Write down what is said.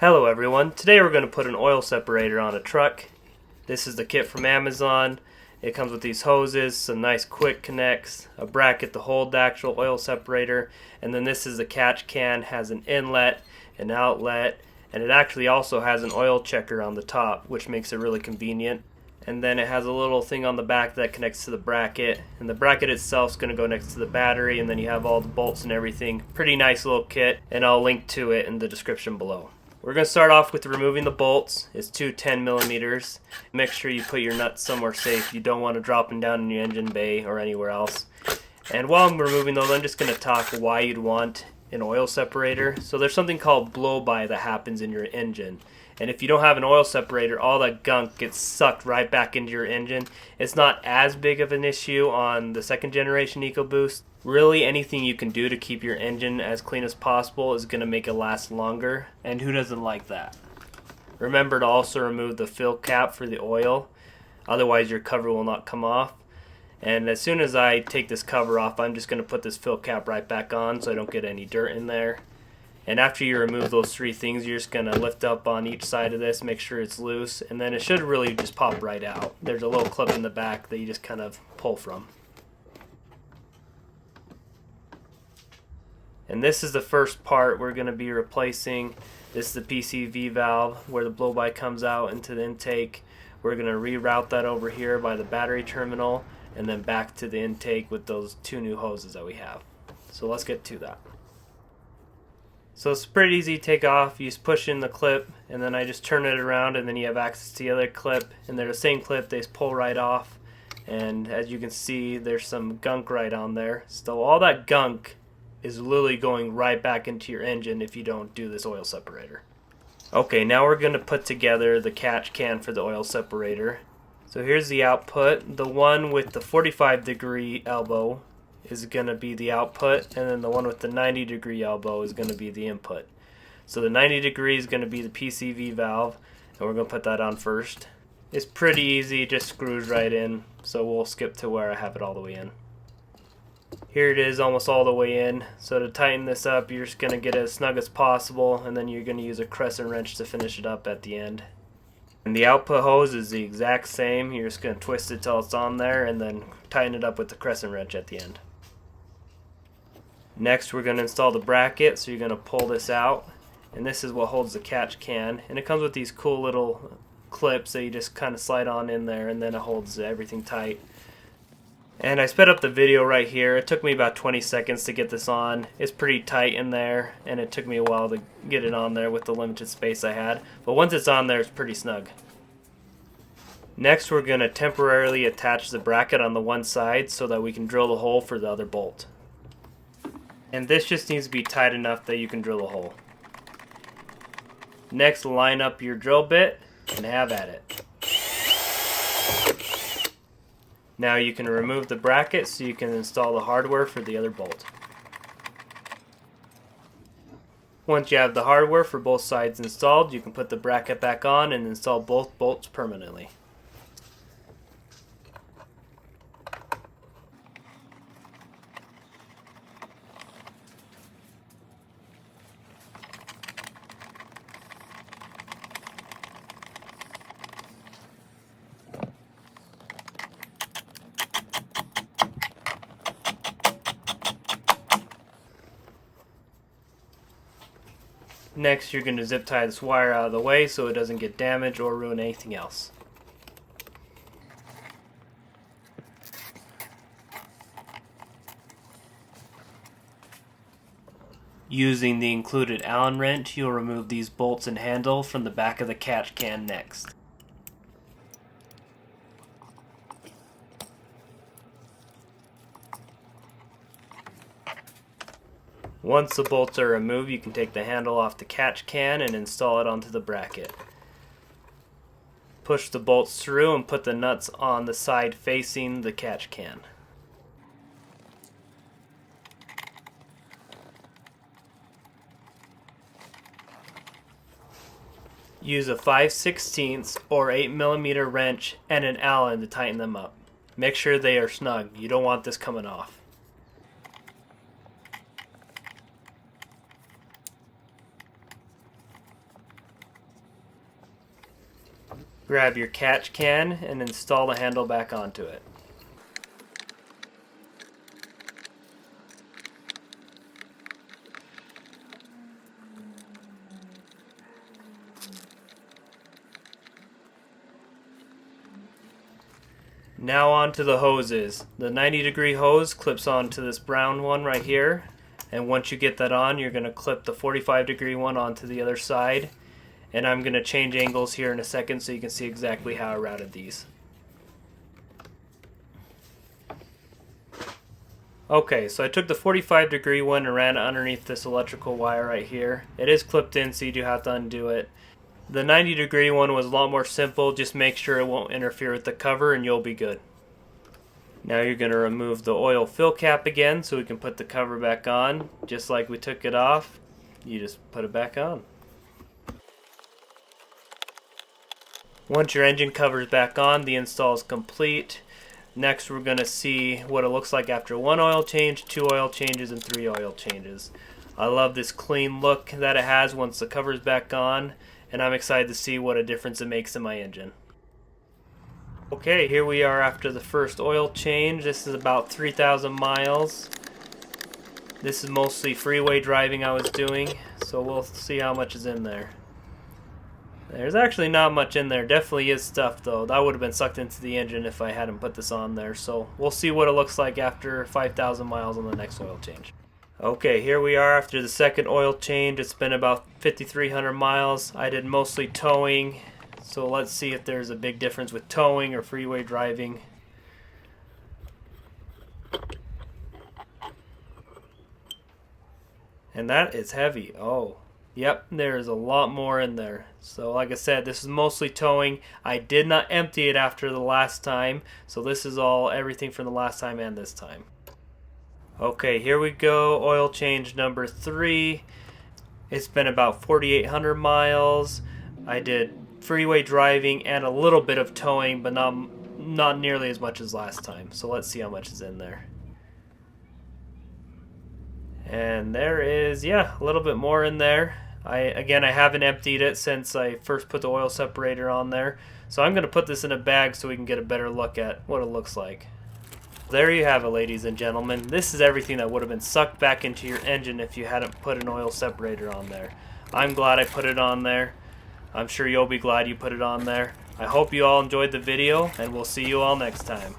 Hello everyone, today we're going to put an oil separator on a truck. This is the kit from Amazon. It comes with these hoses, some nice quick connects, a bracket to hold the actual oil separator, and then this is the catch can, has an inlet, an outlet, and it actually also has an oil checker on the top, which makes it really convenient. And then it has a little thing on the back that connects to the bracket, and the bracket itself is going to go next to the battery, and then you have all the bolts and everything. Pretty nice little kit, and I'll link to it in the description below. We're going to start off with removing the bolts. It's two 10 millimeters. Make sure you put your nuts somewhere safe. You don't want to drop them down in your engine bay or anywhere else. And while I'm removing those, I'm just going to talk why you'd want an oil separator. So there's something called blow-by that happens in your engine. And if you don't have an oil separator, all that gunk gets sucked right back into your engine. It's not as big of an issue on the second generation EcoBoost. Really, anything you can do to keep your engine as clean as possible is going to make it last longer. And who doesn't like that? Remember to also remove the fill cap for the oil. Otherwise your cover will not come off. And as soon as I take this cover off, I'm just going to put this fill cap right back on so I don't get any dirt in there. And after you remove those three things, you're just going to lift up on each side of this, make sure it's loose, and then it should really just pop right out. There's a little clip in the back that you just kind of pull from. And this is the first part we're going to be replacing. This is the PCV valve where the blow-by comes out into the intake. We're going to reroute that over here by the battery terminal and then back to the intake with those two new hoses that we have. So let's get to that. So it's pretty easy to take off. You just push in the clip and then I just turn it around and then you have access to the other clip, and they're the same clip, they just pull right off. And as you can see, there's some gunk right on there. So all that gunk is literally going right back into your engine if you don't do this oil separator. Okay, now we're going to put together the catch can for the oil separator. So here's the output. The one with the 45-degree elbow is going to be the output, and then the one with the 90-degree elbow is going to be the input. So the 90 degree is going to be the PCV valve, and we're going to put that on first. It's pretty easy, it just screws right in, so we'll skip to where I have it all the way in. Here it is, almost all the way in. So to tighten this up, you're just going to get it as snug as possible, and then you're going to use a crescent wrench to finish it up at the end. And the output hose is the exact same. You're just going to twist it till it's on there and then tighten it up with the crescent wrench at the end. Next we're going to install the bracket, so you're going to pull this out, and this is what holds the catch can, and it comes with these cool little clips that you just kind of slide on in there, and then it holds everything tight. And I sped up the video right here. It took me about 20 seconds to get this on. It's pretty tight in there, and it took me a while to get it on there with the limited space I had, but once it's on there it's pretty snug. Next we're going to temporarily attach the bracket on the one side so that we can drill the hole for the other bolt. And this just needs to be tight enough that you can drill a hole. Next, line up your drill bit and have at it. Now you can remove the bracket so you can install the hardware for the other bolt. Once you have the hardware for both sides installed, you can put the bracket back on and install both bolts permanently. Next, you're going to zip tie this wire out of the way so it doesn't get damaged or ruin anything else. Using the included Allen wrench, you'll remove these bolts and handle from the back of the catch can next. Once the bolts are removed, you can take the handle off the catch can and install it onto the bracket. Push the bolts through and put the nuts on the side facing the catch can. Use a 5/16 or 8mm wrench and an Allen to tighten them up. Make sure they are snug. You don't want this coming off. Grab your catch can and install the handle back onto it. Now onto the hoses. The 90-degree hose clips onto this brown one right here, and once you get that on, you're going to clip the 45-degree one onto the other side. And I'm going to change angles here in a second so you can see exactly how I routed these. Okay, so I took the 45-degree one and ran it underneath this electrical wire right here. It is clipped in, so you do have to undo it. The 90-degree one was a lot more simple. Just make sure it won't interfere with the cover and you'll be good. Now you're going to remove the oil fill cap again so we can put the cover back on. Just like we took it off, you just put it back on. Once your engine cover is back on, the install is complete. Next we're going to see what it looks like after 1 oil change, 2 oil changes, and 3 oil changes. I love this clean look that it has once the cover is back on, and I'm excited to see what a difference it makes in my engine. Okay, here we are after the first oil change. This is about 3,000 miles. This is mostly freeway driving I was doing, so we'll see how much is in there. There's actually not much in there. Definitely is stuff though. That would have been sucked into the engine if I hadn't put this on there. So we'll see what it looks like after 5,000 miles on the next oil change. Okay, here we are after the second oil change. It's been about 5,300 miles. I did mostly towing. So let's see if there's a big difference with towing or freeway driving. And that is heavy. Oh, yep, there's a lot more in there. So like I said, this is mostly towing. I did not empty it after the last time. So this is all everything from the last time and this time. Okay, here we go. Oil change number 3. It's been about 4,800 miles. I did freeway driving and a little bit of towing, but not nearly as much as last time. So let's see how much is in there. And there is, yeah, a little bit more in there. I haven't emptied it since I first put the oil separator on there. So I'm going to put this in a bag so we can get a better look at what it looks like. There you have it, ladies and gentlemen. This is everything that would have been sucked back into your engine if you hadn't put an oil separator on there. I'm glad I put it on there. I'm sure you'll be glad you put it on there. I hope you all enjoyed the video, and we'll see you all next time.